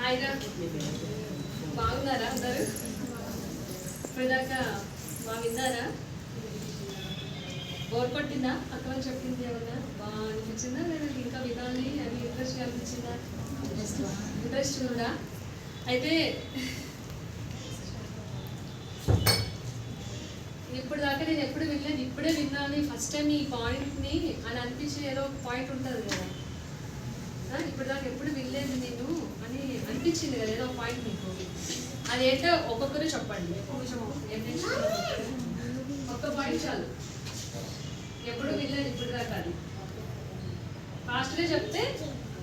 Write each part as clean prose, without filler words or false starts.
హాయిగా బాగున్నారా అందరు? ఇప్పటిదాకా బాగా విన్నారా? బోర్ కొట్టిందా? అక్క వాళ్ళు చెప్పింది ఏమన్నా బాగా అనిపించిందా లేదా ఇంకా వినాలి అని ఇంట్రెస్ట్ అనిపించిందా? ఇంట్రెస్ట్ ఉందా? అయితే ఇప్పుడు దాకా నేను ఎప్పుడు వినలేదు, ఇప్పుడే విన్నాను ఫస్ట్ టైం ఈ పాయింట్ని అని అనిపించే ఏదో ఒక పాయింట్ ఉంటుంది కదా, ఇప్పుడు దాకా ఎప్పుడు వినలేదు నేను అని అనిపించింది కదా ఏదో పాయింట్ మీకు. అదేంటో ఒక్కొక్కరు చెప్పండి, కొంచెం ఒక్క పాయింట్ చాలు. ఎప్పుడు వినలేదు ఇప్పుడు దాకా, అది ఫాస్ట్గా చెప్తే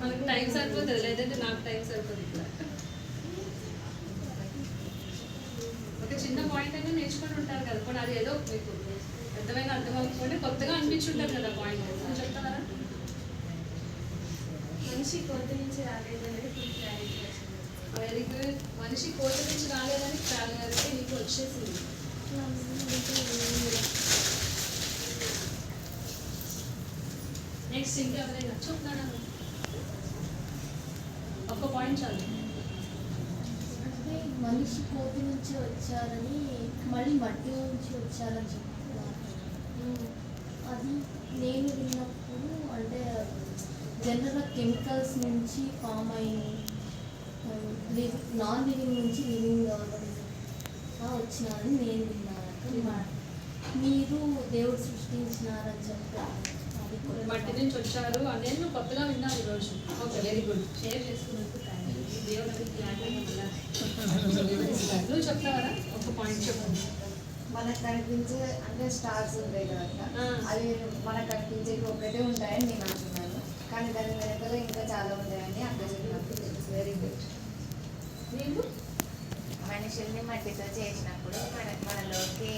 మనకు టైం సరిపోతుంది, లేదంటే నాకు టైం సరిపోతుంది. ఇక్కడ ఒక చిన్న పాయింట్ అయినా నేర్చుకొని ఉంటారు కదా, కూడా అది ఏదో మీకు పెద్దమైన అర్థం అవ్వకపోతే కొత్తగా అనిపించుంటారు కదా పాయింట్, చెప్తారా? మనిషి కోత నుంచి రాలేదనేది క్లారిటీ. Very good. మనిషి కోత నుంచి రాలేదని క్లారిటీ నీకు వచ్చేసింది. నెక్స్ట్ ఇంకా ఎవరైనా చెప్తాను, ఒక్క పాయింట్ చాలు. అంటే మనిషి కోతి నుంచి వచ్చారని మళ్ళీ మట్టి నుంచి వచ్చారని చెప్తున్నారు. అది నేను విన్నప్పుడు అంటే జనరల్గా కెమికల్స్ నుంచి ఫామ్ అయిన నాన్ లివింగ్ నుంచి లివింగ్ వచ్చినారని నేను విన్నాను. మీరు దేవుడు సృష్టించినారని చెప్తారు, మట్టి నుంచి వచ్చారు అదే నువ్వు కొత్తగా విన్నావు ఈరోజు. Okay, very good. షేర్ చేసుకున్నందుకు నువ్వు చెప్తావరా? ఒక పాయింట్ చెప్పండి. మనకు కనిపించే అంటే స్టార్స్ ఉంటాయి కదా, అవి మనకు కనిపించేవి ఒకటే ఉంటాయని నేను అంటున్నాను, కానీ దాని వెనకాల ఇంకా చాలా ఉంటాయని అక్కడ చెప్పినప్పుడు తెలుసు. Very good. నీకు మనుషుల్ని మట్టితో చేసినప్పుడు మనలోకి